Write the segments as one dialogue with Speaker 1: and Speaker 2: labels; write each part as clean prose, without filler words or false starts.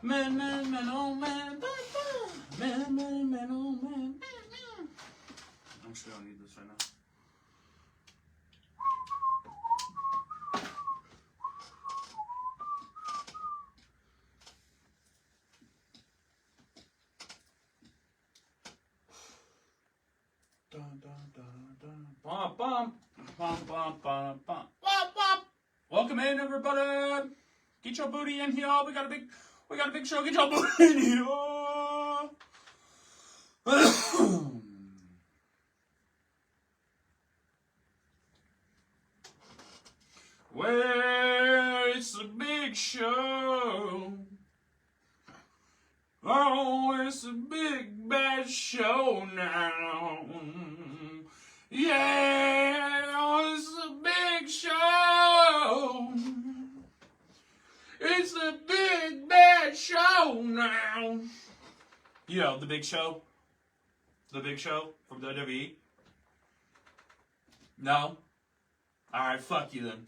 Speaker 1: Man, man, man, oh man. Man, man, man, oh man. Actually, I don't need this right now. Dun, dun, dun, dun. Bum, bum, bum, bum, bum, bum. Wop, wop. Welcome in, everybody. Get your booty in here. We got a big show. Get your booty in here. Well, it's a big show. Oh, it's a big bad show now. Yeah, it's a big show. It's a big bad show now. You know, the big show? The big show from WWE? No? Alright, fuck you then.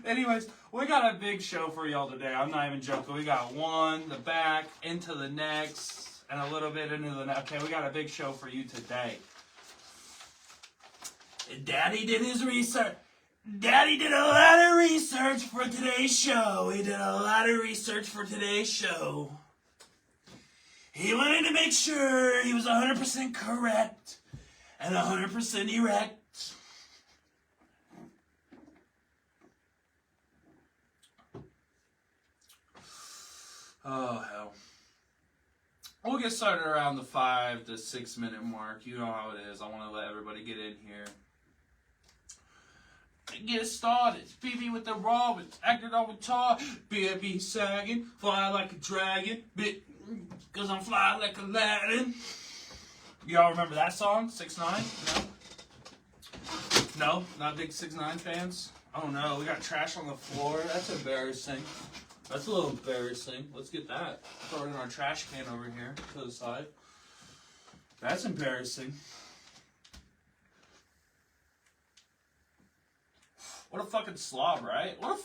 Speaker 1: Anyways, we got a big show for y'all today. I'm not even joking. We got one, the back, into the next, and a little bit into the next. Okay, we got a big show for you today. Daddy did his research. Daddy did a lot of research for today's show. He did a lot of research for today's show. He wanted to make sure he was 100% correct and 100% erect. Oh, hell. We'll get started around the 5 to 6 minute mark. You know how it is. I want to let everybody get in here. Get started. BB with the Roberts. Acting all with tar. BB sagging. Fly like a dragon. Because I'm flying like Aladdin. Y'all remember that song? 6ix9ine? No? No? Not big 6ix9ine fans? Oh no, we got trash on the floor. That's embarrassing. That's a little embarrassing. Let's get that. Throw it in our trash can over here to the side. That's embarrassing. What a fucking slob, right? What a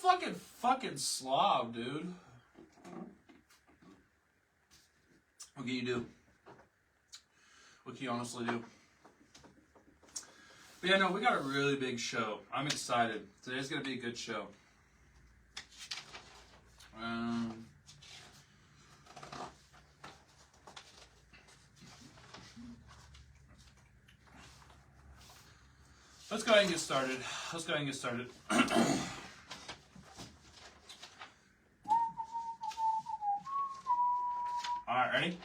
Speaker 1: fucking slob, dude. What can you do? What can you honestly do? But yeah, no, we got a really big show. I'm excited. Today's gonna be a good show. Let's go ahead and get started. Alright, ready?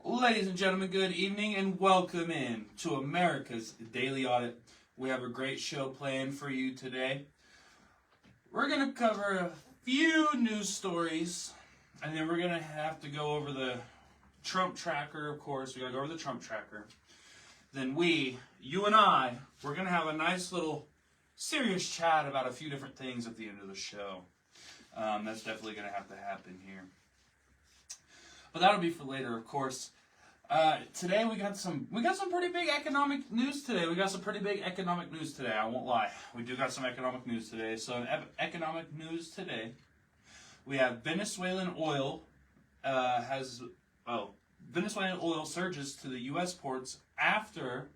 Speaker 1: Ladies and gentlemen, good evening and welcome in to America's Daily Audit. We have a great show planned for you today. We're going to cover a few news stories, and then we're going to have to go over the Trump tracker, of course. We got to go over the Trump tracker. Then you and I, we're going to have a nice little serious chat about a few different things at the end of the show. That's definitely going to have to happen here. But that'll be for later, of course. Today we got some pretty big economic news today. I won't lie. We do got some economic news today. So in economic news today, we have Venezuelan oil Venezuelan oil surges to the U.S. ports after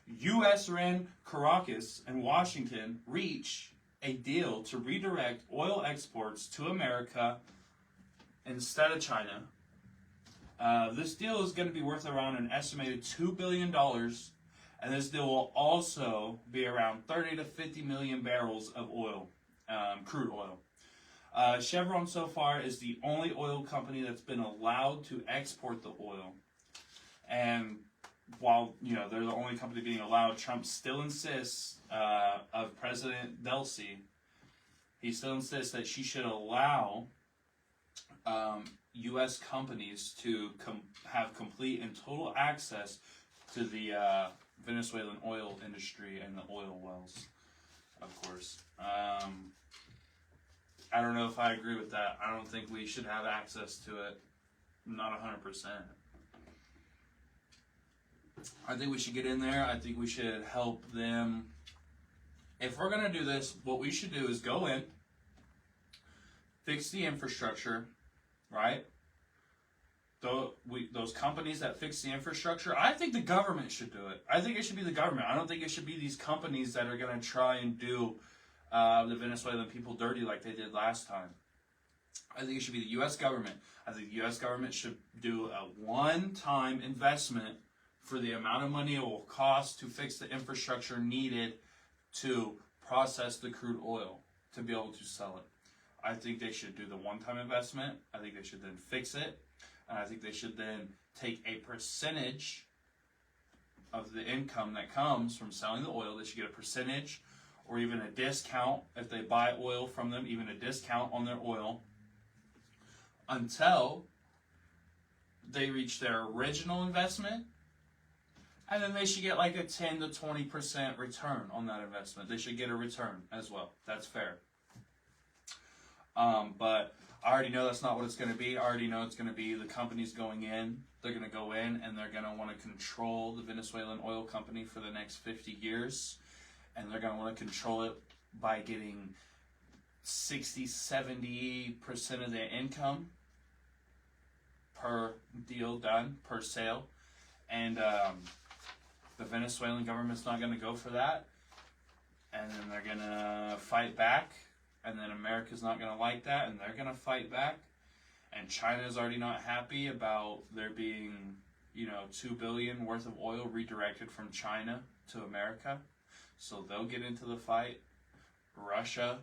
Speaker 1: U.S.-run Caracas and Washington reach a deal to redirect oil exports to America instead of China. This deal is going to be worth around an estimated $2 billion, and this deal will also be around 30 to 50 million barrels of oil, crude oil. Chevron so far is the only oil company that's been allowed to export the oil. And while, they're the only company being allowed, Trump still insists, of President Delcy, he still insists that she should allow U.S. companies to have complete and total access to the Venezuelan oil industry and the oil wells, of course. I don't know if I agree with that. I don't think we should have access to it. Not 100%. I think we should get in there. I think we should help them. If we're going to do this, what we should do is go in, fix the infrastructure, right? Those companies that fix the infrastructure, I think the government should do it. I think it should be the government. I don't think it should be these companies that are going to try and do the Venezuelan people dirty like they did last time. I think it should be the U.S. government. I think the U.S. government should do a one-time investment for the amount of money it will cost to fix the infrastructure needed to process the crude oil to be able to sell it. I think they should do the one-time investment. I think they should then fix it. And I think they should then take a percentage of the income that comes from selling the oil. They should get a percentage or even a discount if they buy oil from them, even a discount on their oil, until they reach their original investment. And then they should get like a 10 to 20% return on that investment. They should get a return as well. That's fair. But I already know that's not what it's going to be. I already know it's going to be the companies going in. They're going to go in and they're going to want to control the Venezuelan oil company for the next 50 years. And they're going to want to control it by getting 60-70% of their income per deal done, per sale. And the Venezuelan government's not going to go for that. And then they're going to fight back. And then America's not going to like that, and they're going to fight back. And China's already not happy about there being, $2 billion worth of oil redirected from China to America. So they'll get into the fight. Russia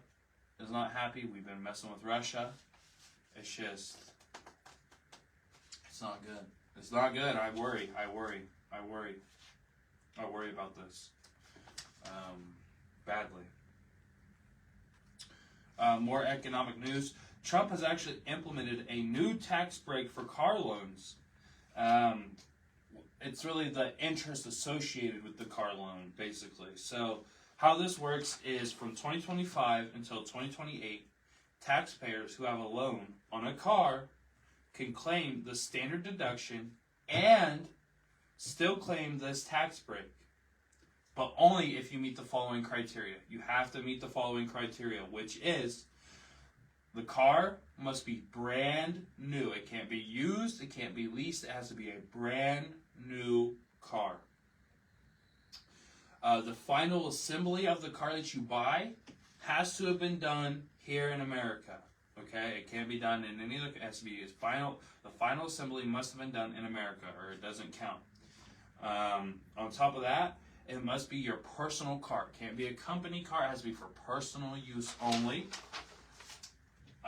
Speaker 1: is not happy. We've been messing with Russia. It's not good. It's not good. I worry about this. Badly. More economic news. Trump has actually implemented a new tax break for car loans. It's really the interest associated with the car loan, basically. So how this works is from 2025 until 2028, taxpayers who have a loan on a car can claim the standard deduction and still claim this tax break. But only if you meet the following criteria. You have to meet the following criteria, which is the car must be brand new. It can't be used. It can't be leased. It has to be a brand new car. The final assembly of the car that you buy has to have been done here in America. Okay? It can't be done in any other. It has to be the final assembly must have been done in America, or it doesn't count. On top of that, it must be your personal car. It can't be a company car. It has to be for personal use only.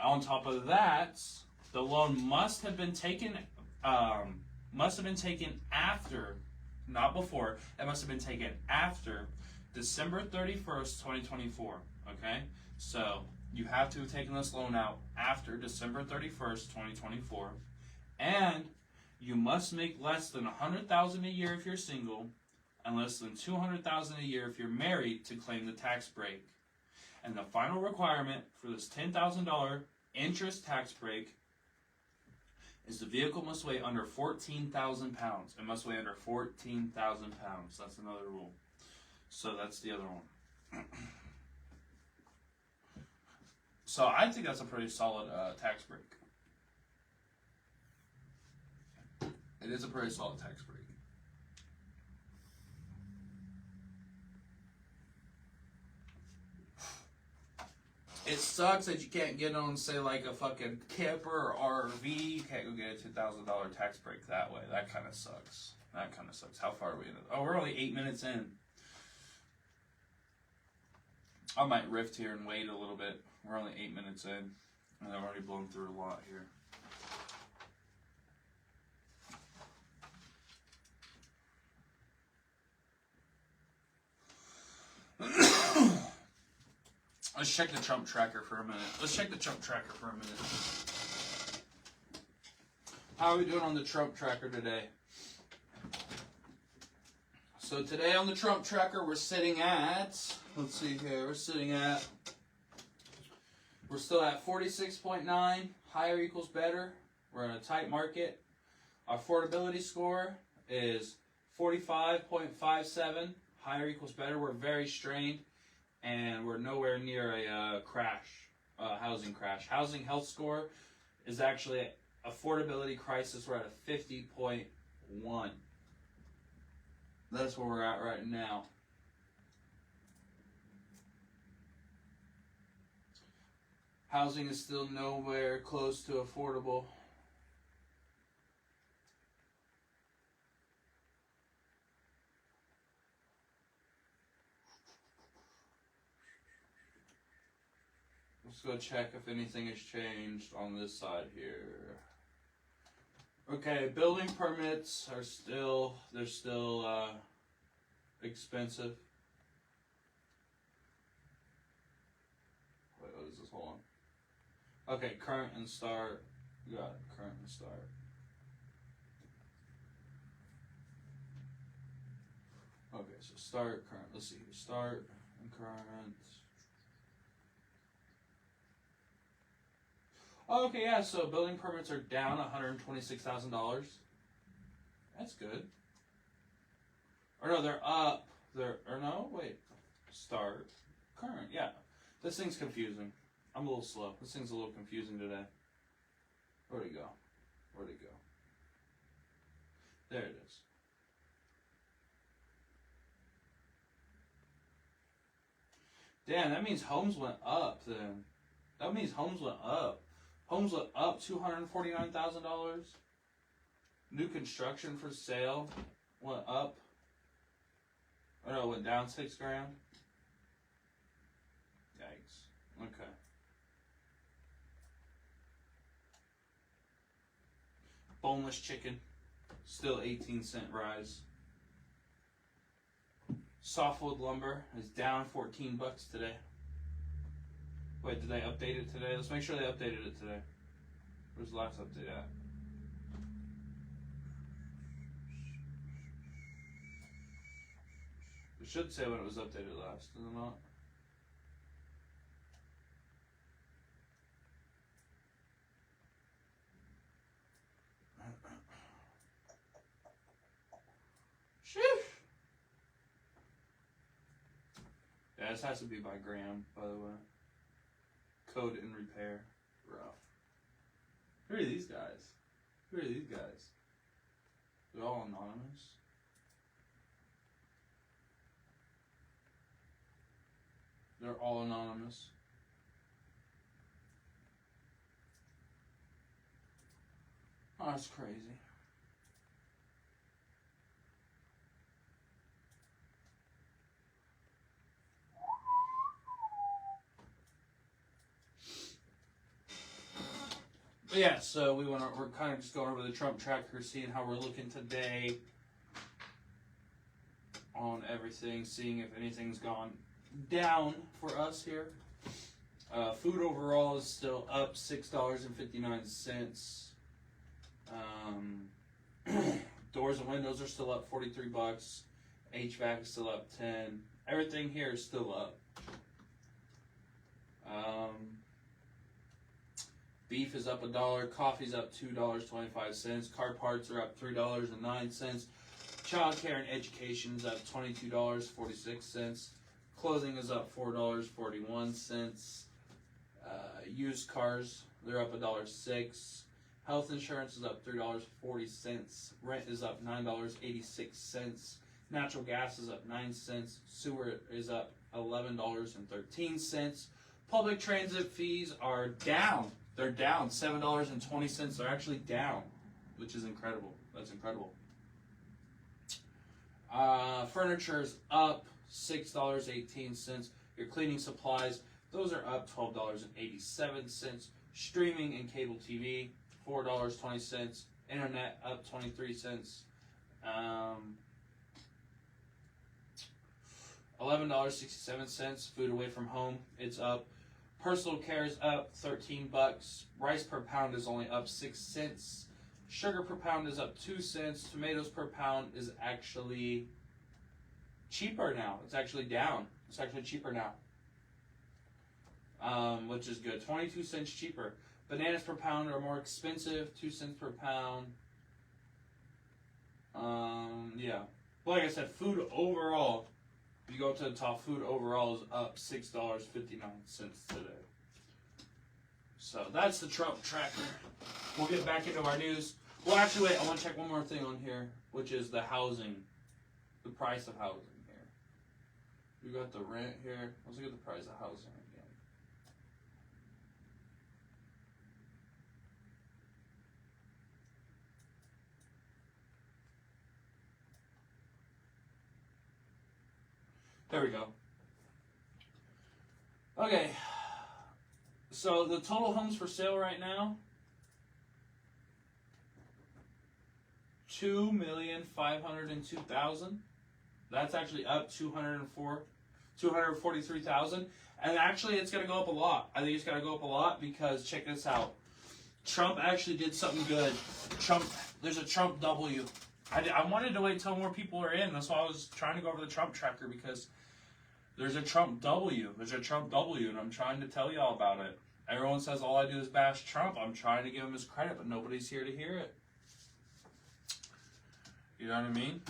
Speaker 1: On top of that, the loan must have been taken after, not before. It must have been taken after December 31st, 2024. Okay? So you have to have taken this loan out after December 31st, 2024. And you must make less than $100,000 a year if you're single, and less than $200,000 a year if you're married to claim the tax break. And the final requirement for this $10,000 interest tax break is the vehicle must weigh under 14,000 pounds. It must weigh under 14,000 pounds. That's another rule. So that's the other one. So I think that's a pretty solid tax break. It is a pretty solid tax break. It sucks that you can't get on, say, like a fucking camper or RV. You can't go get a $2,000 tax break that way. That kind of sucks. How far are we in it? Oh, we're only 8 minutes in. I might rift here and wait a little bit. We're only 8 minutes in, and I've already blown through a lot here. Let's check the Trump tracker for a minute. How are we doing on the Trump tracker today? So today on the Trump tracker, we're sitting at, let's see here, we're still at 46.9, higher equals better. We're in a tight market. Our affordability score is 45.57, higher equals better. We're very strained. And we're nowhere near a crash. housing crash. Housing health score is actually affordability crisis. We're at a 50.1. That's where we're at right now. Housing is still nowhere close to affordable. Let's go check if anything has changed on this side here. Okay, building permits are still, they're still expensive. Wait, what is this? Hold on. Okay, current and start. Got it, current and start. Okay, so start, current. Let's see here. Start and current. Oh, okay, yeah, so building permits are down $126,000. That's good. Or no, they're up. Start. Current, yeah. This thing's confusing. I'm a little slow. This thing's a little confusing today. Where'd it go? Where'd it go? There it is. Damn, that means homes went up then. That means homes went up. Homes went up $249,000. New construction for sale went up. Oh no, went down $6,000. Yikes. Okay. Boneless chicken, still 18-cent rise. Softwood lumber is down $14 today. Wait, did they update it today? Let's make sure they updated it today. Where's the last update at? It should say when it was updated last, does it not? Yeah, this has to be by gram, by the way. Code and repair. Rough. Who are these guys? Who are these guys? They're all anonymous. They're all anonymous. Oh, that's crazy. But yeah, so we're kind of just going over the Trump tracker, seeing how we're looking today on everything, seeing if anything's gone down for us here. Food overall is still up $6.59. Doors and windows are still up $43. HVAC is still up $10. Everything here is still up. Beef is up $1. Coffee's up $2.25. Car parts are up $3.09. Childcare and education is up $22.46. Clothing is up $4.41. Used cars, they're up $1.06. Health insurance is up $3.40. Rent is up $9.86. Natural gas is up 9 cents. Sewer is up $11.13. Public transit fees are down. They're down $7.20. They're actually down, which is incredible. That's incredible. Furniture is up $6.18. Your cleaning supplies, those are up $12.87. Streaming and cable TV, $4.20. Internet up 23 cents. $11.67. Food away from home, it's up. Personal care is up $13. Rice per pound is only up 6 cents. Sugar per pound is up 2 cents. Tomatoes per pound is actually cheaper now. It's actually down. It's actually cheaper now, which is good. 22 cents cheaper. Bananas per pound are more expensive. 2 cents per pound. Yeah. But like I said, food overall, if you go to the top, food overall is up $6.59 today. So that's the Trump tracker. We'll get back into our news. Well, actually, wait. I want to check one more thing on here, which is the housing, the price of housing here. We got the rent here. Let's look at the price of housing again. There we go. Okay. So the total homes for sale right now, 2,502,000. That's actually up 243,000. And actually it's going to go up a lot. I think it's going to go up a lot because check this out. Trump actually did something good. There's a Trump W. I wanted to wait till more people are in. That's why I was trying to go over the Trump tracker because there's a Trump W. There's a Trump W, and I'm trying to tell y'all about it. Everyone says all I do is bash Trump. I'm trying to give him his credit, but nobody's here to hear it. You know what I mean?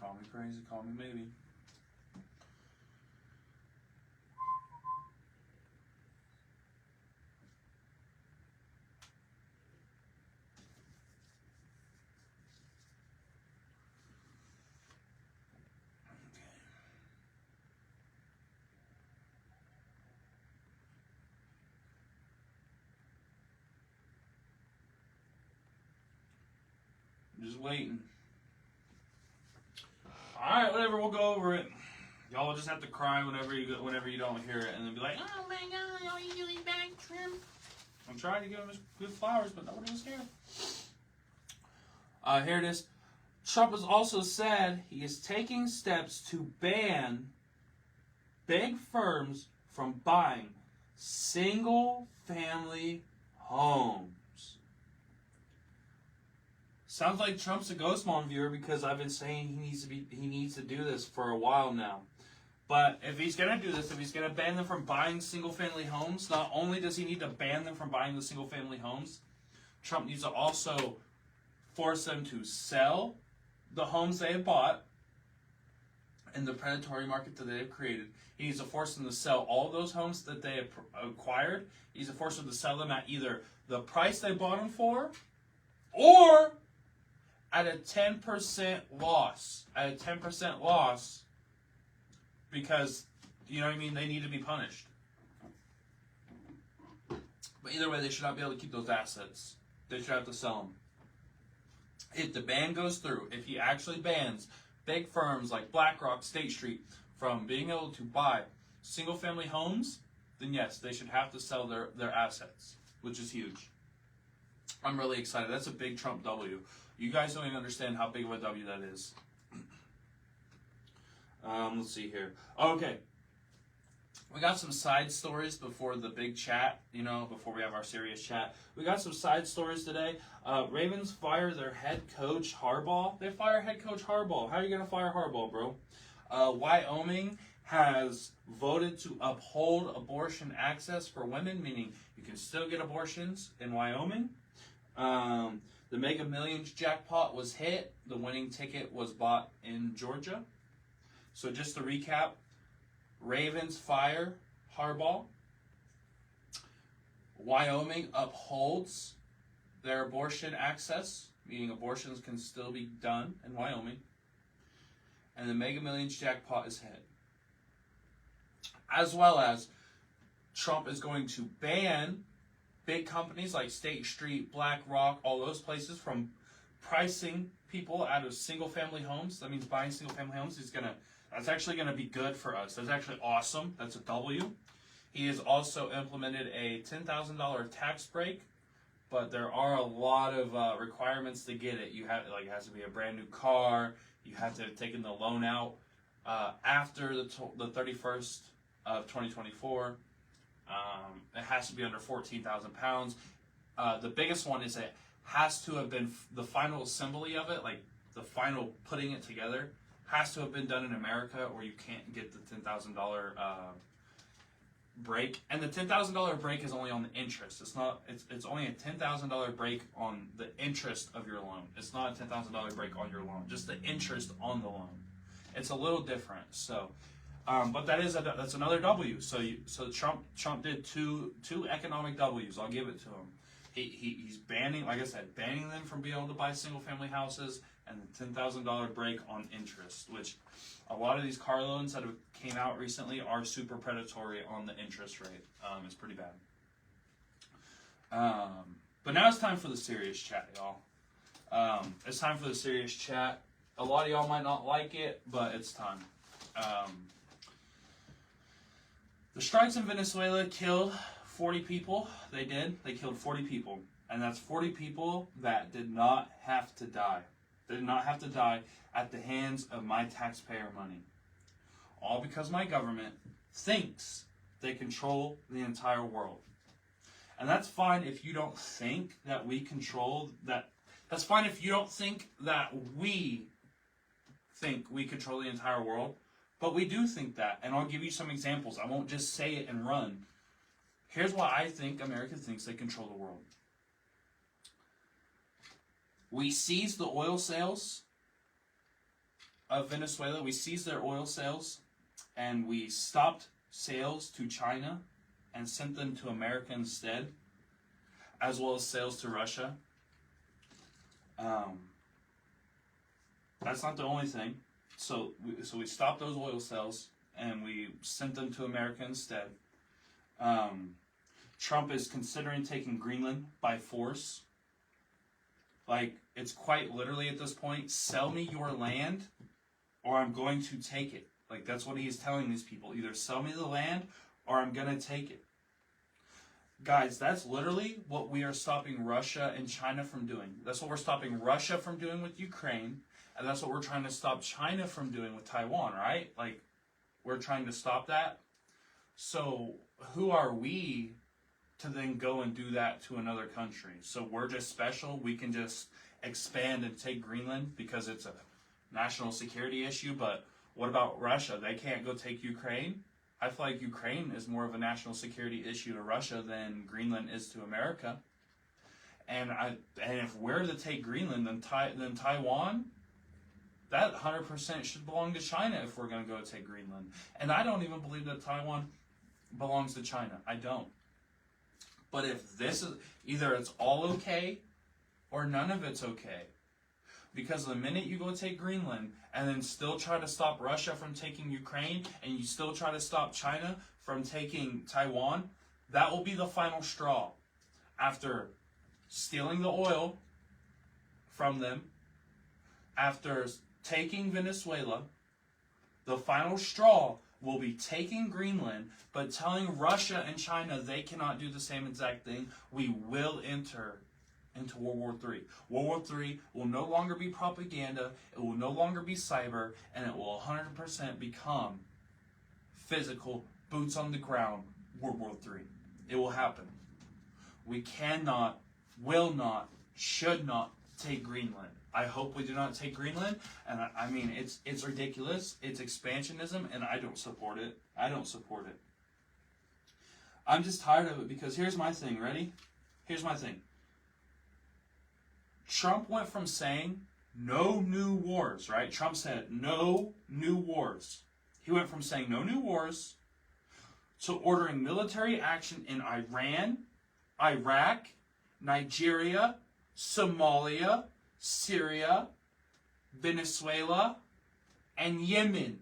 Speaker 1: Call me crazy, call me maybe. Just waiting. Alright, whatever, we'll go over it. Y'all will just have to cry whenever you don't hear it and then be like, oh my god, all you doing back, Trump. I'm trying to give him his good flowers, but nobody was here. Here it is. Trump has also said he is taking steps to ban big firms from buying single-family homes. Sounds like Trump's a Ghost Mom viewer because I've been saying he needs to do this for a while now. But if he's going to do this, if he's going to ban them from buying single-family homes, not only does he need to ban them from buying the single-family homes, Trump needs to also force them to sell the homes they have bought in the predatory market that they have created. He needs to force them to sell all of those homes that they have acquired. He needs to force them to sell them at either the price they bought them for or at a 10% loss. At a 10% loss because, you know what I mean, they need to be punished. But either way, they should not be able to keep those assets. They should have to sell them. If the ban goes through, if he actually bans big firms like BlackRock, State Street from being able to buy single-family homes, then yes, they should have to sell their assets, which is huge. I'm really excited. That's a big Trump W. You guys don't even understand how big of a W that is. Let's see here. Okay. We got some side stories before the big chat, before we have our serious chat. We got some side stories today. Ravens fire their head coach, Harbaugh. They fire head coach Harbaugh. How are you going to fire Harbaugh, bro? Wyoming has voted to uphold abortion access for women, meaning you can still get abortions in Wyoming. The Mega Millions jackpot was hit. The winning ticket was bought in Georgia. So just to recap, Ravens fire Harbaugh. Wyoming upholds their abortion access, meaning abortions can still be done in Wyoming. And the Mega Millions jackpot is hit. As well as Trump is going to ban big companies like State Street, BlackRock, all those places from pricing people out of single-family homes. That means buying single-family homes. That's actually going to be good for us. That's actually awesome. That's a W. He has also implemented a $10,000 tax break, but there are a lot of requirements to get it. It has to be a brand new car. You have to have taken the loan out after the 31st of 2024. It has to be under 14,000 pounds. The biggest one is it has to have been the final assembly of it, like the final putting it together, has to have been done in America, or you can't get the $10,000 break, and the $10,000 break is only on the interest. It's not. It's only a $10,000 break on the interest of your loan. It's not a $10,000 break on your loan. Just the interest on the loan. It's a little different. So, but that's another W. So Trump did two economic W's. I'll give it to him. He's banning, like I said, banning them from being able to buy single family houses, and the $10,000 break on interest, which a lot of these car loans that have came out recently are super predatory on the interest rate. It's pretty bad. But now it's time for the serious chat, y'all. It's time for the serious chat. A lot of y'all might not like it, but it's time. The strikes in Venezuela killed 40 people. They did. They killed 40 people. And that's 40 people that did not have to die. They did not have to die at the hands of my taxpayer money. All because my government thinks they control the entire world. And that's fine if you don't think that we control that. That's fine if you don't think that we think we control the entire world. But we do think that. And I'll give you some examples. I won't just say it and run. Here's why I think America thinks they control the world. We seized the oil sales of Venezuela. We seized their oil sales, and we stopped sales to China and sent them to America instead, as well as sales to Russia. That's not the only thing. So we stopped those oil sales, and we sent them to America instead. Trump is considering taking Greenland by force. Like, it's quite literally at this point, sell me your land or I'm going to take it. Like, that's what he is telling these people. Either sell me the land or I'm going to take it. Guys, that's literally what we are stopping Russia and China from doing. That's what we're stopping Russia from doing with Ukraine. And that's what we're trying to stop China from doing with Taiwan, right? Like, we're trying to stop that. So, who are we to then go and do that to another country? So we're just special. We can just expand and take Greenland because it's a national security issue. But what about Russia? They can't go take Ukraine. I feel like Ukraine is more of a national security issue to Russia than Greenland is to America. And if we're to take Greenland, then Taiwan, that 100% should belong to China if we're going to go take Greenland. And I don't even believe that Taiwan belongs to China. I don't. But if this is, either it's all okay or none of it's okay. Because the minute you go take Greenland and then still try to stop Russia from taking Ukraine and you still try to stop China from taking Taiwan, that will be the final straw. After stealing the oil from them, after taking Venezuela, the final straw will be taking Greenland, but telling Russia and China they cannot do the same exact thing. We will enter into World War III. World War III will no longer be propaganda, it will no longer be cyber, and it will 100% become physical, boots on the ground, World War III. It will happen. We cannot, will not, should not take Greenland. I hope we do not take Greenland, and I mean, it's ridiculous. It's expansionism, and I don't support it. I don't support it. I'm just tired of it because here's my thing, ready? Here's my thing. Trump went from saying no new wars, right? Trump said no new wars. He went from saying no new wars to ordering military action in Iran, Iraq, Nigeria, Somalia, Syria, Venezuela, and Yemen.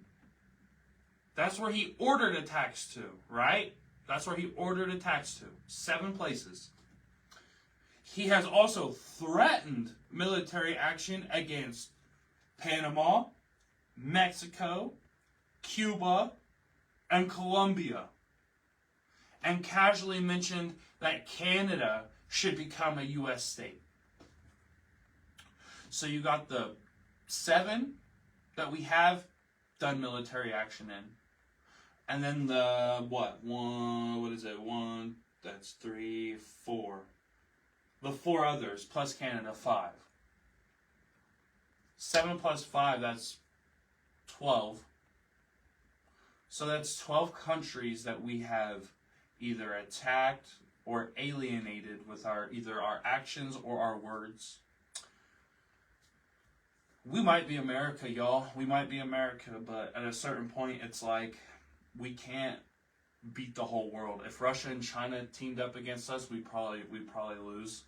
Speaker 1: That's where he ordered attacks to, right? That's where he ordered attacks to. 7 places. He has also threatened military action against Panama, Mexico, Cuba, and Colombia. And casually mentioned that Canada should become a U.S. state. So you got the 7 that we have done military action in. And then the, that's 3, 4. The 4 others, plus Canada, 5. 7 plus 5, that's 12. So that's 12 countries that we have either attacked or alienated with either our actions or our words. We might be America, y'all. We might be America, but at a certain point, it's like we can't beat the whole world. If Russia and China teamed up against us, we'd probably lose.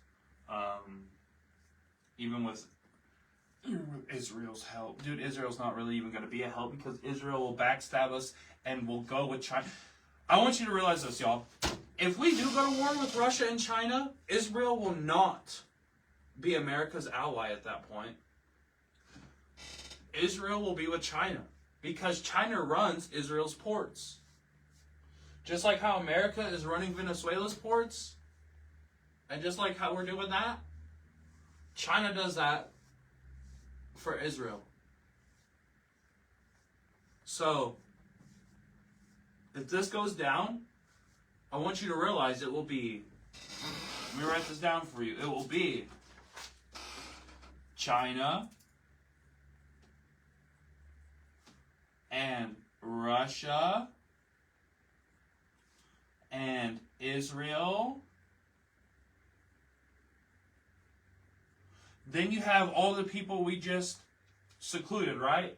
Speaker 1: Even with Israel's help. Dude, Israel's not really even going to be a help because Israel will backstab us and will go with China. I want you to realize this, y'all. If we do go to war with Russia and China, Israel will not be America's ally at that point. Israel will be with China because China runs Israel's ports. Just like how America is running Venezuela's ports, and just like how we're doing that, China does that for Israel. So, if this goes down, I want you to realize it will be, let me write this down for you, it will be China and Russia and Israel. Then you have all the people we just secluded, right?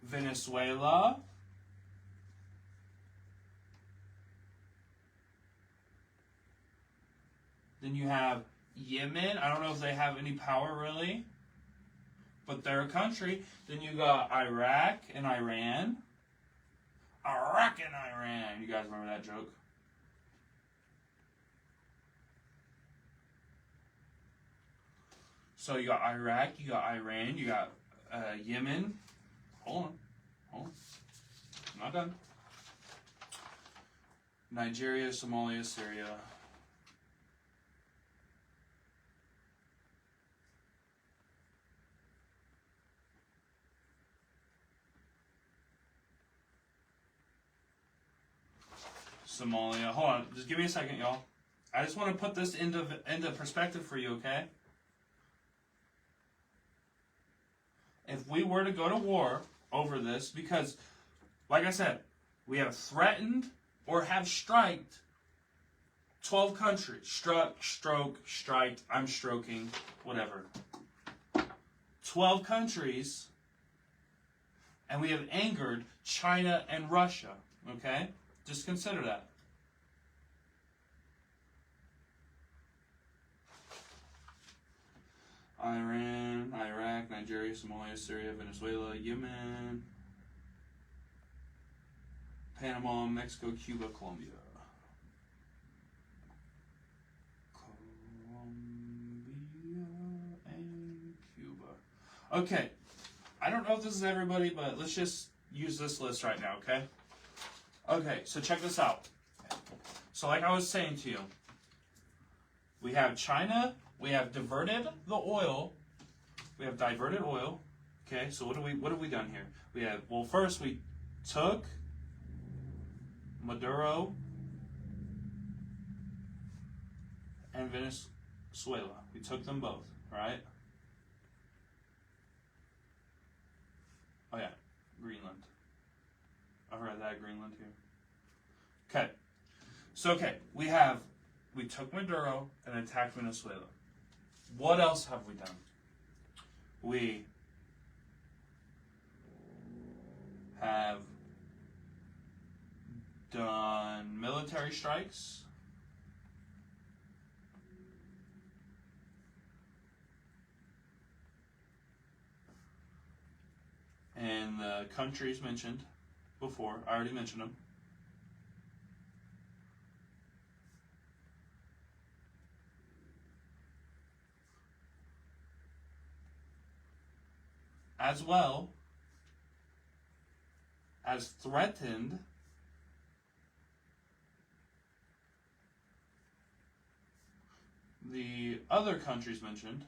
Speaker 1: Venezuela. Then you have Yemen. I don't know if they have any power really, but they're a country. Then you got Iraq and Iran. Iraq and Iran. You guys remember that joke? So you got Iraq, you got Iran, you got Yemen. Hold on. I'm not done. Nigeria, Somalia, Syria. Somalia. Hold on. Just give me a second, y'all. I just want to put this into perspective for you, okay? If we were to go to war over this, because, like I said, we have threatened or have striked 12 countries. Struck, stroke, strike, I'm stroking, whatever. 12 countries, and we have angered China and Russia, okay? Just consider that. Iran, Iraq, Nigeria, Somalia, Syria, Venezuela, Yemen, Panama, Mexico, Cuba, Colombia. Colombia and Cuba. Okay. I don't know if this is everybody, but let's just use this list right now, okay? Okay, so check this out. So like I was saying to you, we have China. We have diverted the oil. We have diverted oil. Okay, so what have we done here? We have, well, first we took Maduro and Venezuela. We took them both, right? Oh yeah, Greenland. I heard that, Greenland here. Okay, so we took Maduro and attacked Venezuela. What else have we done? We have done military strikes. And the countries mentioned before, I already mentioned them. As well as threatened the other countries mentioned,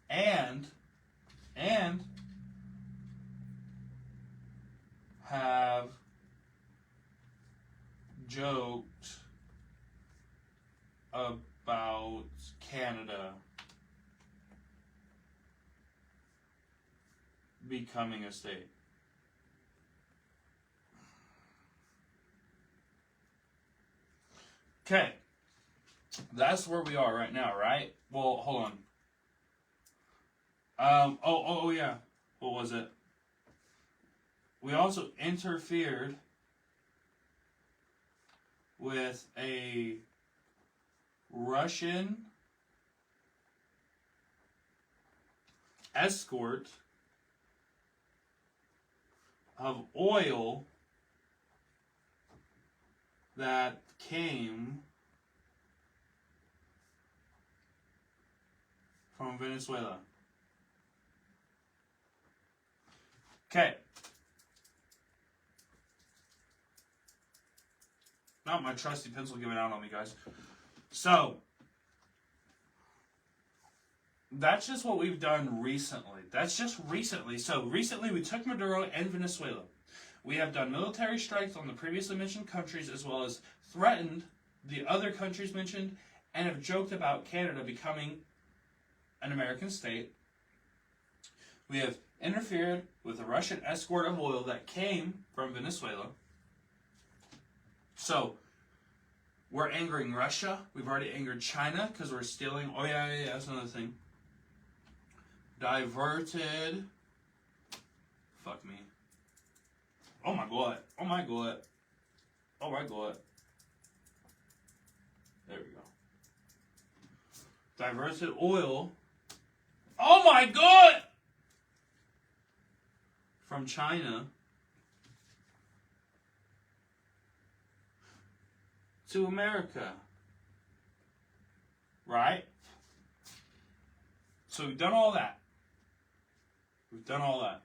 Speaker 1: and have joked about Canada becoming a state. Okay. That's where we are right now, right? Well, hold on. Oh, yeah. What was it? We also interfered with a Russian escort of oil that came from Venezuela. Okay. Not my trusty pencil giving out on me, guys. So, that's just what we've done recently. That's just recently. So, recently we took Maduro and Venezuela. We have done military strikes on the previously mentioned countries as well as threatened the other countries mentioned and have joked about Canada becoming an American state. We have interfered with a Russian escort of oil that came from Venezuela. So, we're angering Russia. We've already angered China because we're stealing. Oh, yeah, that's another thing. Diverted. Fuck me. Oh, my God. Oh, my God. Oh, my God. There we go. Diverted oil. Oh, my God! From China to America. Right? So we've done all that. We've done all that.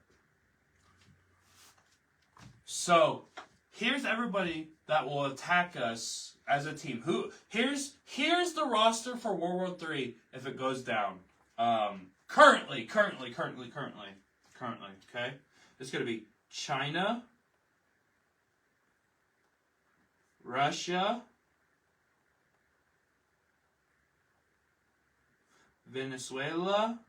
Speaker 1: So here's everybody that will attack us as a team. Here's the roster for World War III if it goes down. Currently, okay? It's going to be China, Russia, Venezuela,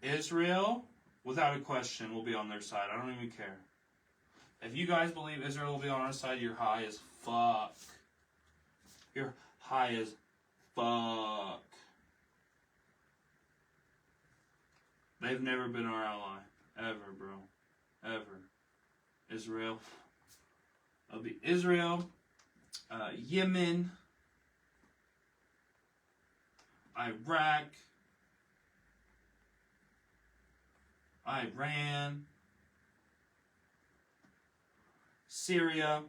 Speaker 1: Israel, without a question, will be on their side. I don't even care. If you guys believe Israel will be on our side, you're high as fuck. You're high as fuck. They've never been our ally. Ever, bro. Ever. Israel. It'll be Israel, Yemen, Iraq, Iran, Syria,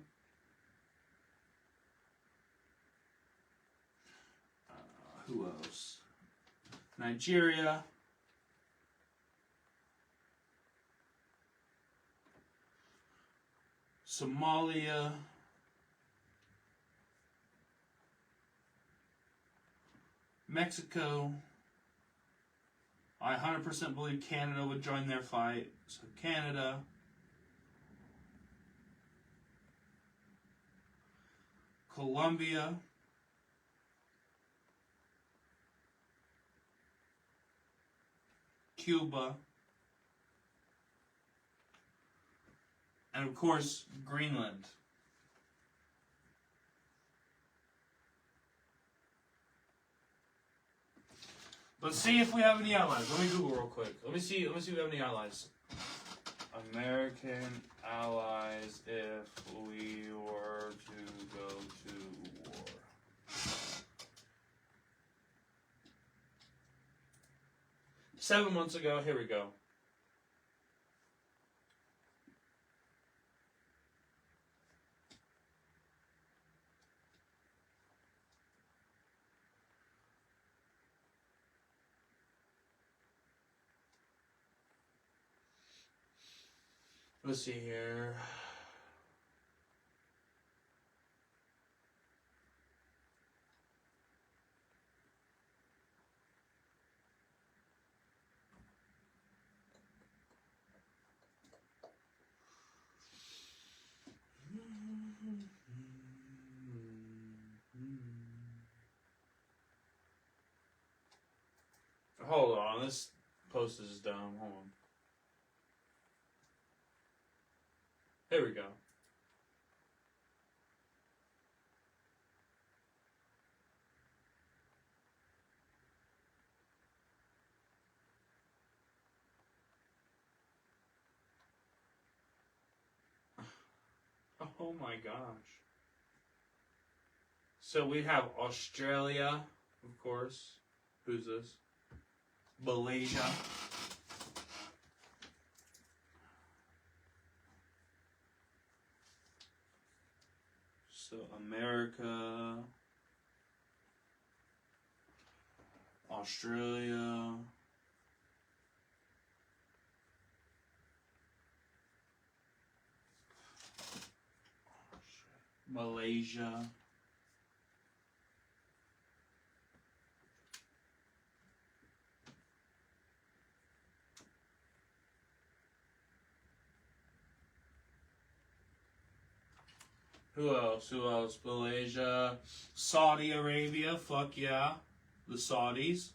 Speaker 1: who else? Nigeria, Somalia, Mexico. I 100% believe Canada would join their fight. So Canada. Colombia. Cuba. And of course, Greenland. Let's see if we have any allies. Let me Google real quick. Let me see if we have any allies. American allies if we were to go to war. Seven months ago, here we go. Let's see here. Hold on, this post is dumb. Hold on. Here we go. Oh my gosh. So we have Australia, of course. Who's this? Malaysia. So America, Australia, Malaysia, who else? Who else? Malaysia, Saudi Arabia, fuck yeah, the Saudis.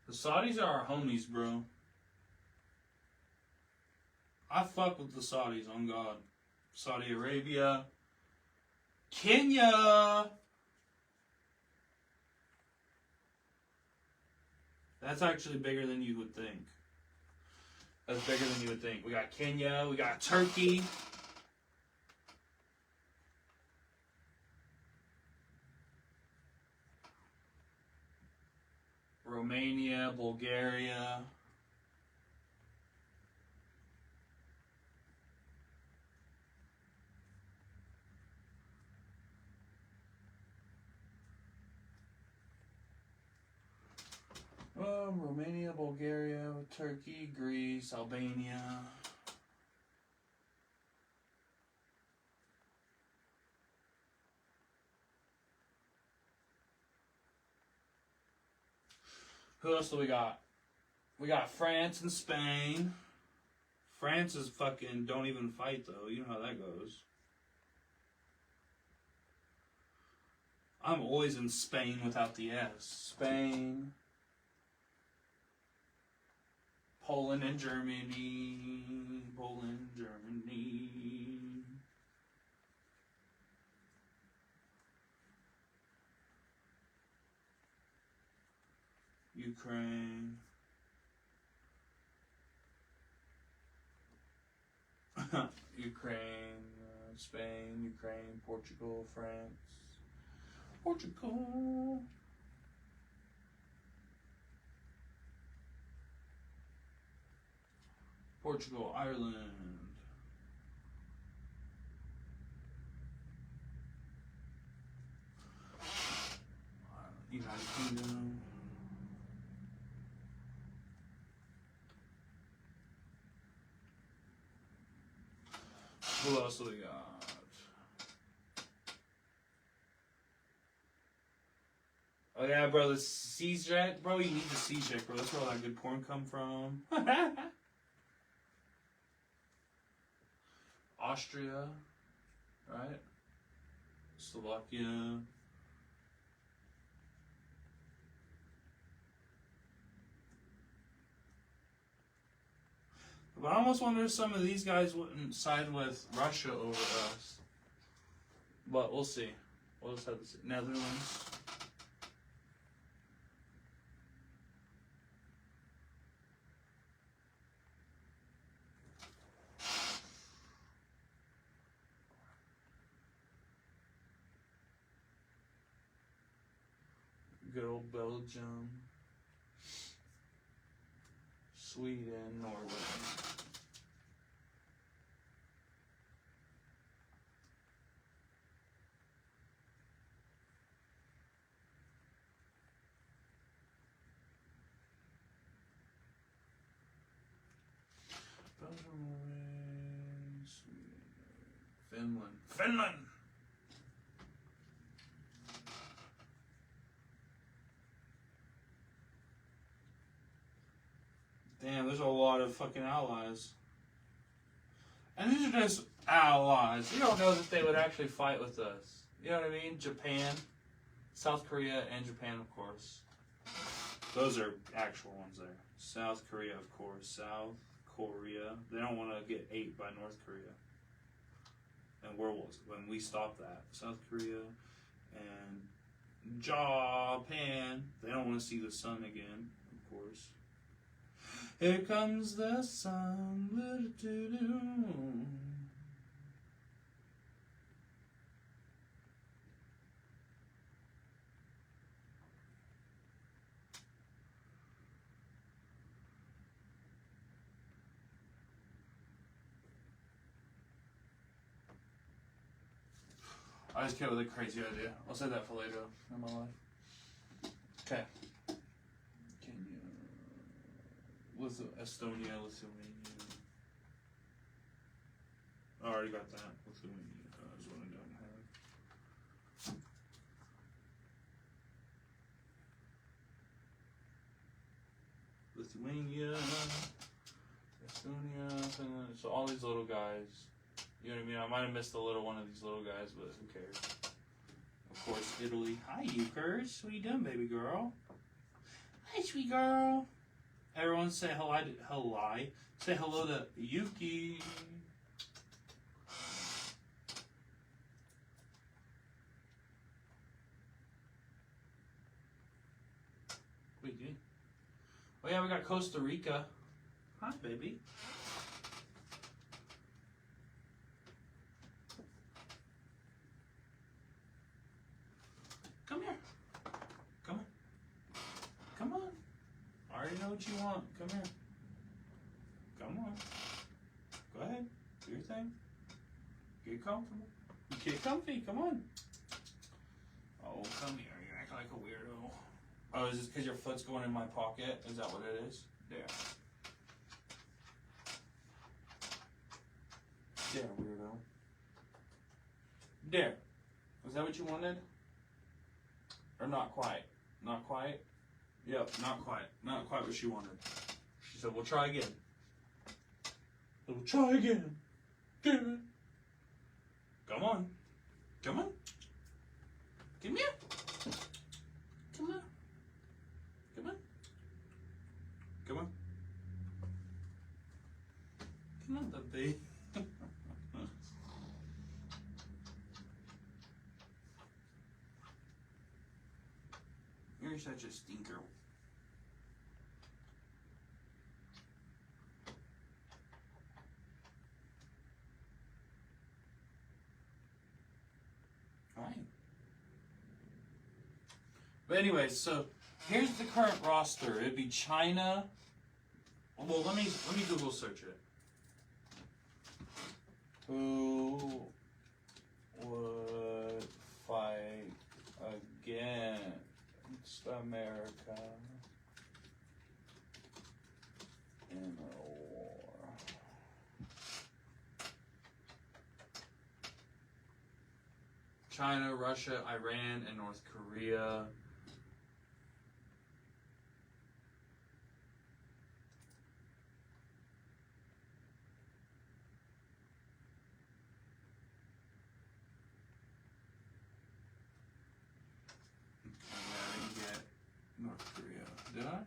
Speaker 1: The Saudis are our homies, bro. I fuck with the Saudis, on God. Saudi Arabia. Kenya! That's actually bigger than you would think. That's bigger than you would think. We got Kenya, we got Turkey. Romania, Bulgaria. Romania, Bulgaria, Turkey, Greece, Albania. Who else do we got? We got France and Spain. France is fucking don't even fight though. You know how that goes. I'm always in Spain without the S. Spain. Poland and Germany. Poland, Germany. Ukraine. Ukraine, Spain, Ukraine, Portugal, France. Portugal. Portugal, Ireland. United Kingdom. Who else do we got? Oh yeah, bro, the C-Jack. Bro, you need the C-Jack, bro. That's where all that good porn come from. Austria, right? Slovakia. But I almost wonder if some of these guys wouldn't side with Russia over us. But we'll see. We'll just have to see. Netherlands. Good old Belgium. Sweden, Norway. Belgium, Norway, Sweden, Finland. Finland! Damn, there's a lot of fucking allies. And these are just allies. You don't know that they would actually fight with us. You know what I mean? Japan, South Korea, and Japan, of course. Those are actual ones there. South Korea, of course. South Korea. They don't want to get ate by North Korea. And where was it? When we stopped that. South Korea and Japan. They don't want to see the sun again, of course. Here comes the sun. I just came up with a crazy idea. I'll say that for later in my life. Okay. Kenya. Estonia, Lithuania. I already got that. Lithuania is what I don't have. Lithuania, Estonia, Finland. So all these little guys. You know what I mean? I might have missed a little one of these little guys, but who cares? Of course, Italy. Hi, Euchers. What are you doing, baby girl? Hi, sweet girl. Everyone say hello. Say hello to Yuki. Wait, dude. Oh yeah, we got Costa Rica. Hi, baby. Come here. Come on. Come on. I already know what you want. Come here. Come on. Go ahead. Do your thing. Get comfortable. Get comfy. Come on. Oh, come here. You're acting like a weirdo. Oh, is this because your foot's going in my pocket? Is that what it is? There. There, weirdo. There. Was that what you wanted? Or not quite? Not quite? Yep, not quite. Not quite what she wanted. She said, we'll try again. We'll try again. Damn it. Come on. Come on. Come here. Come on. Come on. Come on. Come on, baby. You're such a stinker. Alright. But anyway, so here's the current roster. It'd be China. Well, let me Google search it. Who would fight against America in a war? China, Russia, Iran, and North Korea. I didn't get North Korea. Did I?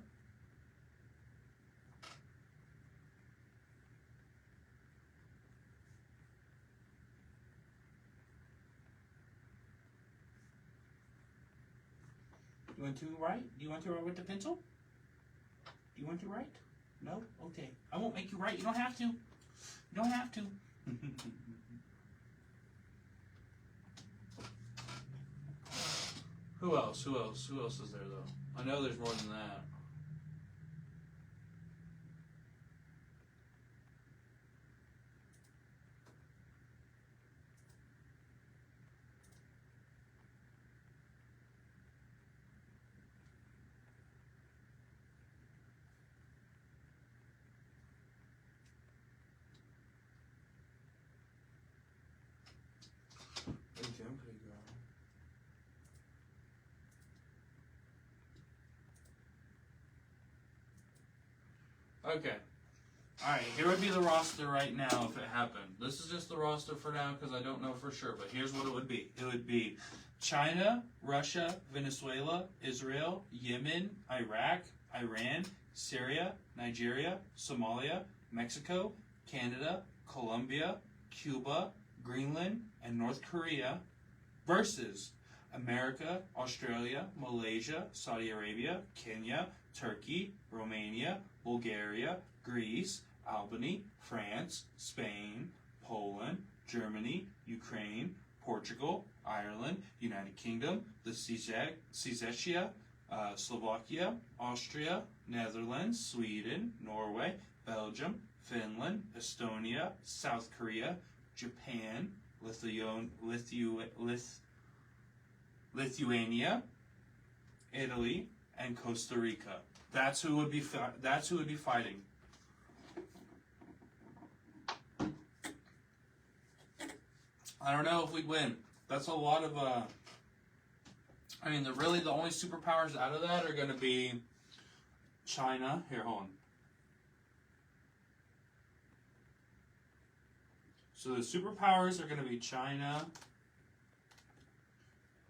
Speaker 1: You want to write? Do you want to write with the pencil? Do you want to write? No? Okay. I won't make you write. You don't have to. You don't have to. Who else? Who else? Who else is there, though? I know there's more than that. Okay. Alright, here would be the roster right now if it happened. This is just the roster for now because I don't know for sure, but here's what it would be. It would be China, Russia, Venezuela, Israel, Yemen, Iraq, Iran, Syria, Nigeria, Somalia, Mexico, Canada, Colombia, Cuba, Greenland, and North Korea versus America, Australia, Malaysia, Saudi Arabia, Kenya, Turkey, Romania, Bulgaria, Greece, Albany, France, Spain, Poland, Germany, Ukraine, Portugal, Ireland, United Kingdom, the Czechia, Slovakia, Austria, Netherlands, Sweden, Norway, Belgium, Finland, Estonia, South Korea, Japan, Lithuania, Italy, and Costa Rica. That's who would be fighting. I don't know if we'd win. That's a lot of I mean, the only superpowers out of that are going to be China. Here, hold on. So the superpowers are going to be China,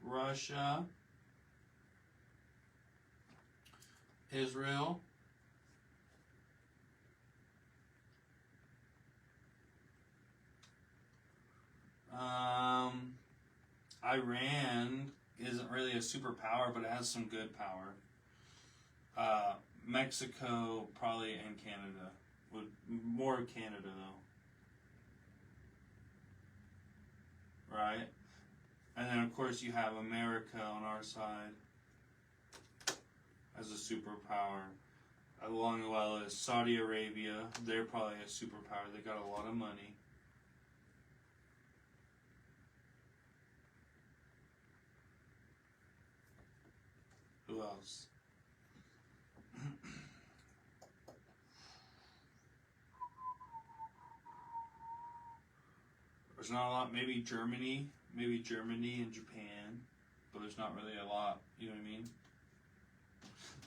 Speaker 1: Russia, Israel, Iran isn't really a superpower, but it has some good power. Mexico, probably, and Canada. More Canada, though. Right? And then, of course, you have America on our side as a superpower. Along well as Saudi Arabia. They're probably a superpower. They got a lot of money. Who else? There's not a lot. Maybe Germany and Japan, but there's not really a lot. You know what I mean?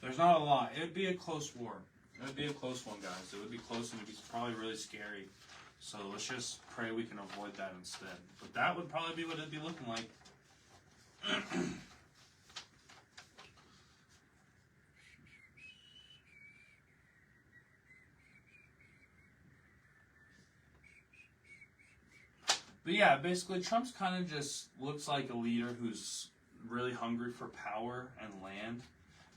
Speaker 1: There's not a lot. It would be a close war. It would be a close one, guys. It would be close and it would be probably really scary. So let's just pray we can avoid that instead. But that would probably be what it'd be looking like. But yeah, basically Trump's kind of just looks like a leader who's really hungry for power and land.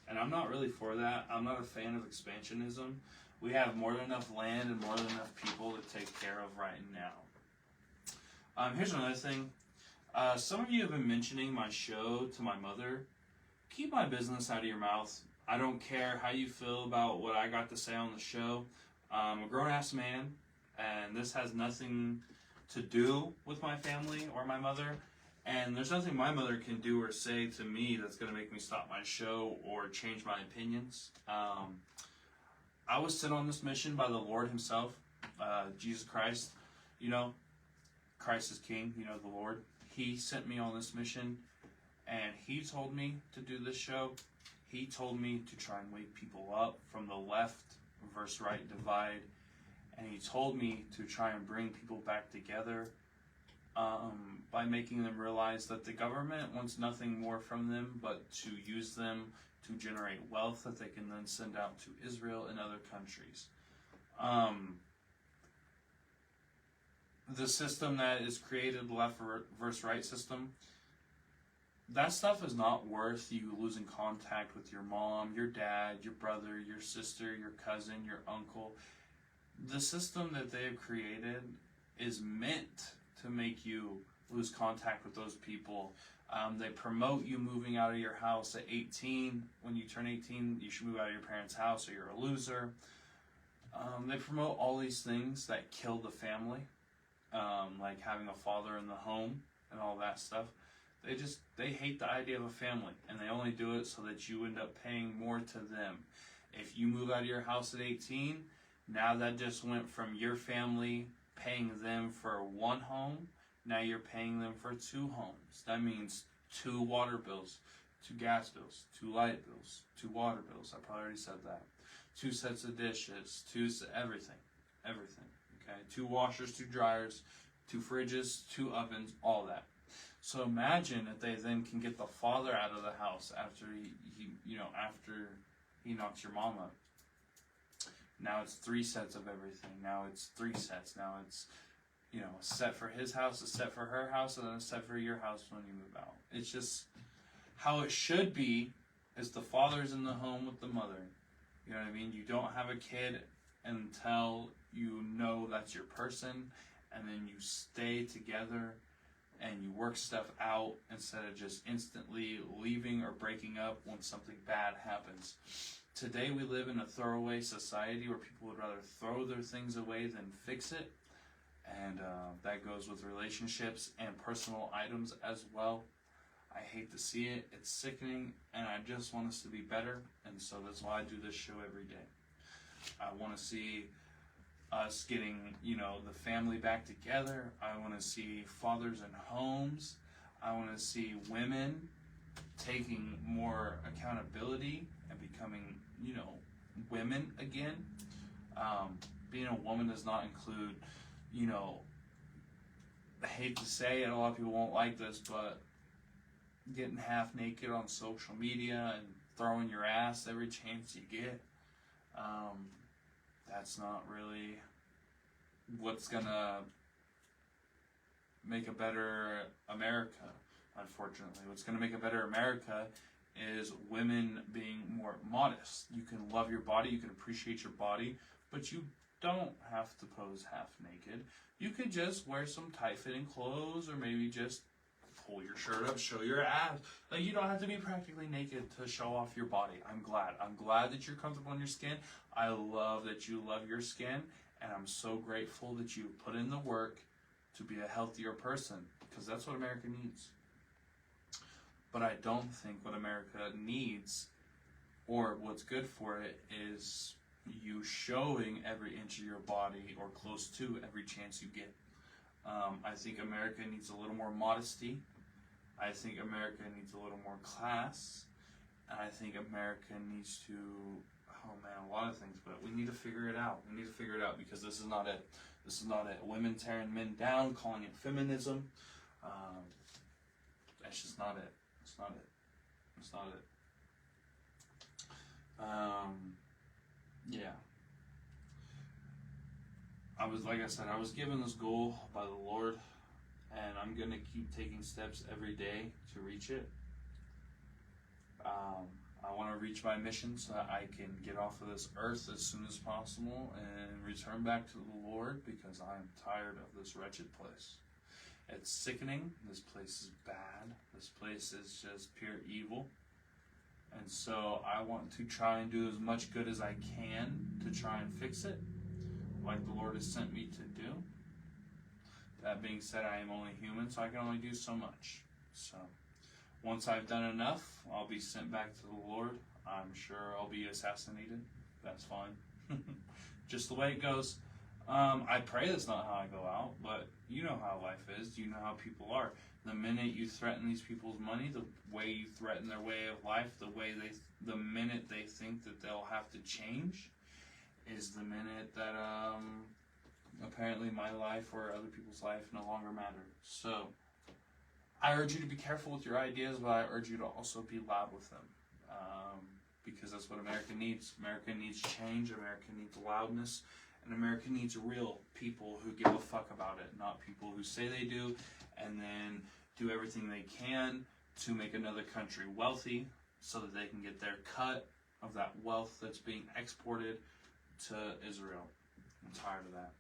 Speaker 1: And I'm not really for that. I'm not a fan of expansionism. We have more than enough land and more than enough people to take care of right now. Here's another thing. Some of you have been mentioning my show to my mother. Keep my business out of your mouth. I don't care how you feel about what I got to say on the show. I'm a grown-ass man, and this has nothing to do with my family or my mother. And there's nothing my mother can do or say to me that's going to make me stop my show or change my opinions. I was sent on this mission by the Lord himself, Jesus Christ. You know, Christ is King, you know, the Lord. He sent me on this mission, and he told me to do this show. He told me to try and wake people up from the left versus right divide. And he told me to try and bring people back together by making them realize that the government wants nothing more from them but to use them to generate wealth that they can then send out to Israel and other countries. The system that is created, the left versus right system, that stuff is not worth you losing contact with your mom, your dad, your brother, your sister, your cousin, your uncle. The system that they have created is meant to make you lose contact with those people. They promote you moving out of your house at 18. When you turn 18, you should move out of your parents' house or you're a loser. They promote all these things that kill the family, like having a father in the home and all that stuff. They hate the idea of a family, and they only do it so that you end up paying more to them. If you move out of your house at 18, now that just went from your family paying them for one home, now you're paying them for two homes. That means 2 water bills, 2 gas bills, 2 light bills, 2 water bills. I probably already said that. 2 sets of dishes, everything. Okay, 2 washers, 2 dryers, 2 fridges, 2 ovens, all that. So imagine if they then can get the father out of the house after after he knocks your mom up. Now it's 3 sets of everything. Now it's 3 sets. Now it's, a set for his house, a set for her house, and then a set for your house when you move out. It's just, How it should be is the father's in the home with the mother. You know what I mean? You don't have a kid until you know that's your person, and then you stay together and you work stuff out instead of just instantly leaving or breaking up when something bad happens. Today we live in a throwaway society where people would rather throw their things away than fix it, and that goes with relationships and personal items as well. I hate to see it. It's sickening, and I just want us to be better, and so that's why I do this show every day. I want to see us getting, the family back together. I want to see fathers in homes. I want to see women taking more accountability and becoming, women again. Being a woman does not include, I hate to say it, a lot of people won't like this, but getting half naked on social media and throwing your ass every chance you get, that's not really what's gonna make a better America, unfortunately. What's gonna make a better America is women being more modest. You can love your body, you can appreciate your body, but you don't have to pose half naked. You could just wear some tight-fitting clothes, or maybe just pull your shirt up, show your abs. Like, you don't have to be practically naked to show off your body. I'm glad that you're comfortable in your skin. I love that you love your skin, and I'm so grateful that you put in the work to be a healthier person, because that's what America needs. But I don't think what America needs, or what's good for it, is you showing every inch of your body, or close to every chance you get. I think America needs a little more modesty. I think America needs a little more class. And I think America needs to, a lot of things, but we need to figure it out. We need to figure it out, because this is not it. This is not it. Women tearing men down, calling it feminism. That's just not it. It's not it. It's not it. Yeah. I was given this goal by the Lord, and I'm going to keep taking steps every day to reach it. I want to reach my mission so that I can get off of this earth as soon as possible and return back to the Lord, because I am tired of this wretched place. It's sickening. This place is bad. This place is just pure evil. And so I want to try and do as much good as I can to try and fix it, like the Lord has sent me to do. That being said, I am only human, so I can only do so much. So once I've done enough, I'll be sent back to the Lord. I'm sure I'll be assassinated. That's fine. Just the way it goes. I pray that's not how I go out, but you know how life is. You know how people are. The minute you threaten these people's money, the way you threaten their way of life, the minute they think that they'll have to change, is the minute that apparently my life or other people's life no longer matter. So I urge you to be careful with your ideas, but I urge you to also be loud with them, because that's what America needs. America needs change. America needs loudness. And America needs real people who give a fuck about it, not people who say they do and then do everything they can to make another country wealthy so that they can get their cut of that wealth that's being exported to Israel. I'm tired of that.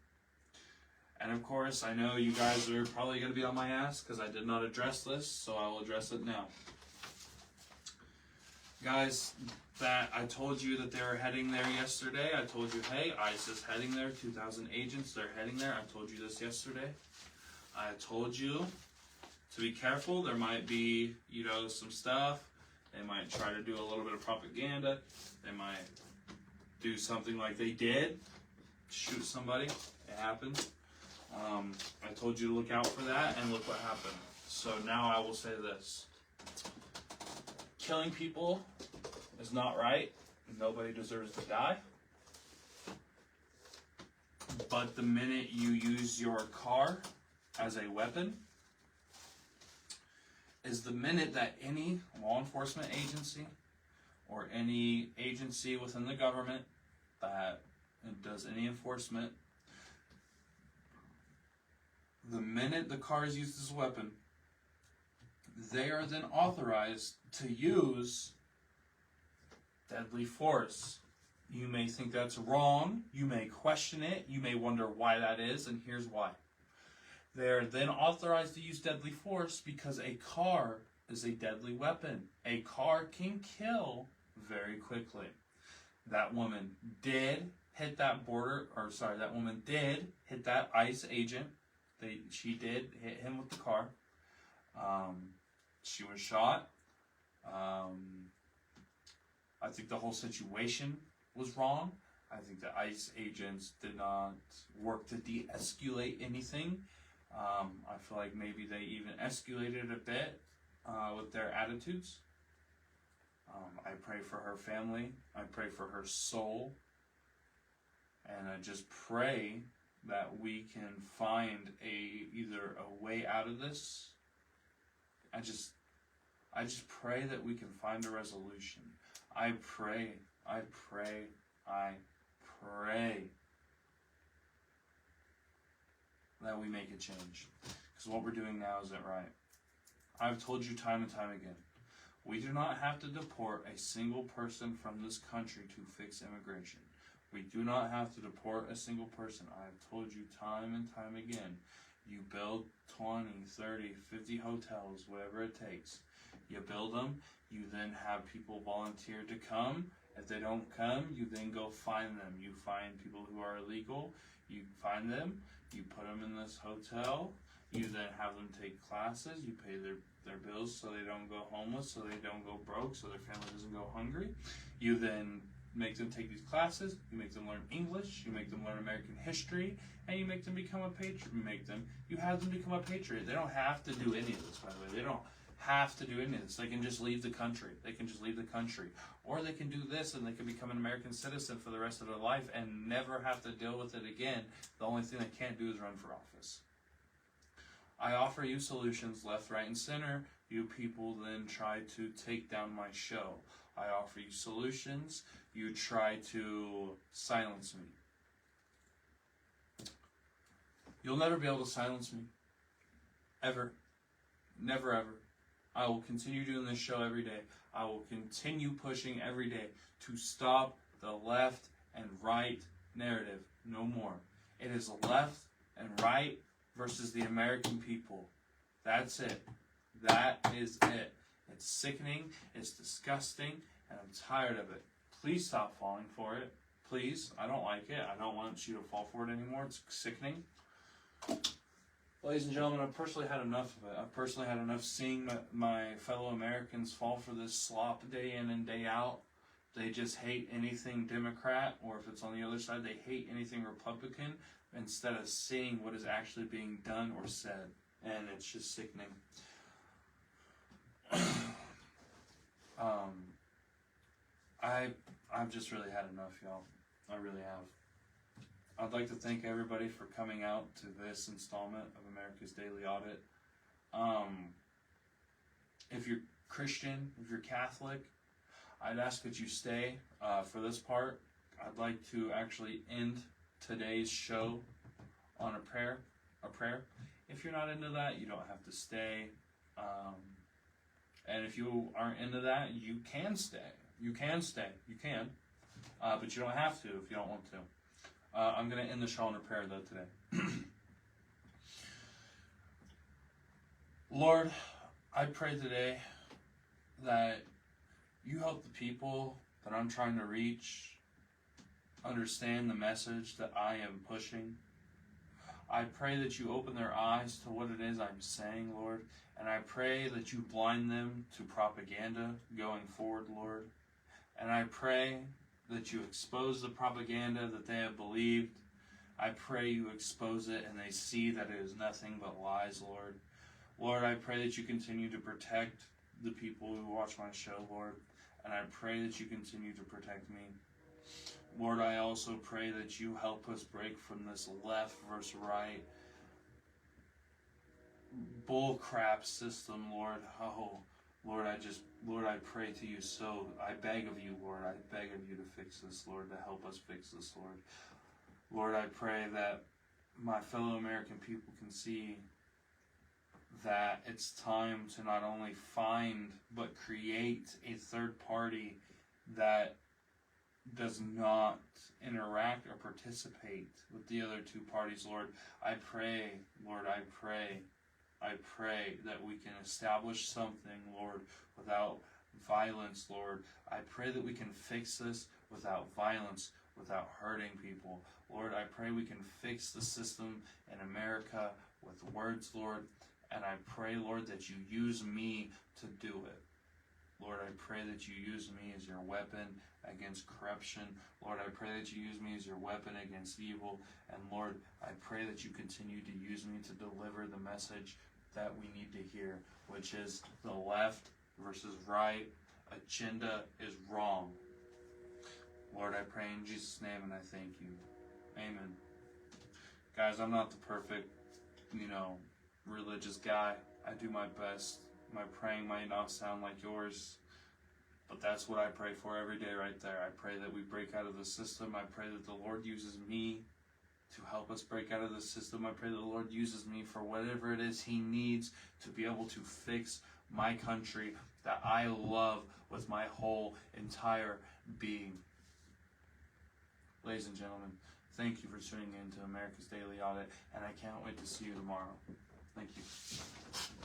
Speaker 1: And of course, I know you guys are probably going to be on my ass because I did not address this, so I will address it now. Guys, that I told you that they were heading there yesterday. I told you, hey, ISIS heading there, 2,000 agents, they're heading there. I told you this yesterday. I told you to be careful. There might be, some stuff. They might try to do a little bit of propaganda. They might do something like they did, shoot somebody. It happened. I told you to look out for that, and look what happened. So now I will say this. Killing people is not right. Nobody deserves to die. But the minute you use your car as a weapon is the minute that any law enforcement agency or any agency within the government that does any enforcement, the minute the car is used as a weapon they are then authorized to use deadly force. You may think that's wrong, you may question it, you may wonder why that is, and here's why. They're then authorized to use deadly force because a car is a deadly weapon. A car can kill very quickly. That woman did hit that that woman did hit that ICE agent. She did hit him with the car. She was shot. I think the whole situation was wrong. I think the ICE agents did not work to de-escalate anything. I feel like maybe they even escalated a bit with their attitudes. I pray for her family. I pray for her soul. And I just pray that we can find either a way out of this. I just pray that we can find a resolution. I pray that we make a change. Because what we're doing now isn't right. I've told you time and time again, we do not have to deport a single person from this country to fix immigration. We do not have to deport a single person. I've told you time and time again, you build 20, 30, 50 hotels, whatever it takes. You build them, you then have people volunteer to come. If they don't come, you then go find them. You find people who are illegal, you find them, you put them in this hotel, you then have them take classes, you pay their bills so they don't go homeless, so they don't go broke, so their family doesn't go hungry. You then make them take these classes, you make them learn English, you make them learn American history, and you make them become a patriot. You have them become a patriot. They don't have to do any of this, by the way. They don't have to do any of this. They can just leave the country. Or they can do this and they can become an American citizen for the rest of their life and never have to deal with it again. The only thing they can't do is run for office. I offer you solutions left, right, and center. You people then try to take down my show. I offer you solutions. You try to silence me. You'll never be able to silence me. Ever. Never ever. I will continue doing this show every day. I will continue pushing every day to stop the left and right narrative. No more. It is left and right versus the American people. That's it. That is it. It's sickening. It's disgusting. And I'm tired of it. Please stop falling for it. Please. I don't like it. I don't want you to fall for it anymore. It's sickening. Ladies and gentlemen, I've personally had enough of it. I've personally had enough seeing my fellow Americans fall for this slop day in and day out. They just hate anything Democrat, or if it's on the other side, they hate anything Republican, instead of seeing what is actually being done or said. And it's just sickening. I've just really had enough, y'all. I really have. I'd like to thank everybody for coming out to this installment of America's Daily Audit. If you're Christian, if you're Catholic, I'd ask that you stay for this part. I'd like to actually end today's show on a prayer. If you're not into that, you don't have to stay. And if you aren't into that, you can stay. You can, but you don't have to if you don't want to. I'm going to end the show in a prayer, though, today. Lord, I pray today that you help the people that I'm trying to reach understand the message that I am pushing. I pray that you open their eyes to what it is I'm saying, Lord, and I pray that you blind them to propaganda going forward, Lord. And I pray that you expose the propaganda that they have believed. I pray you expose it and they see that it is nothing but lies, Lord. Lord, I pray that you continue to protect the people who watch my show, Lord. And I pray that you continue to protect me. Lord, I also pray that you help us break from this left versus right bullcrap system, Lord. Oh, Lord, I pray to you so. I beg of you, Lord. I beg of you to fix this, Lord, to help us fix this, Lord. Lord, I pray that my fellow American people can see that it's time to not only find but create a third party that does not interact or participate with the other two parties, Lord. I pray, Lord, I pray that we can establish something, Lord, without violence, Lord. I pray that we can fix this without violence, without hurting people. Lord, I pray we can fix the system in America with words, Lord. And I pray, Lord, that you use me to do it. Lord, I pray that you use me as your weapon against corruption. Lord, I pray that you use me as your weapon against evil. And Lord, I pray that you continue to use me to deliver the message that we need to hear, which is the left versus right agenda is wrong. Lord, I pray in Jesus' name and I thank you. Amen. Guys, I'm not the perfect, religious guy. I do my best. My praying might not sound like yours, but that's what I pray for every day right there. I pray that we break out of the system. I pray that the Lord uses me to help us break out of the system. I pray that the Lord uses me for whatever it is He needs to be able to fix my country that I love with my whole entire being. Ladies and gentlemen, thank you for tuning in to America's Daily Audit, and I can't wait to see you tomorrow. Thank you.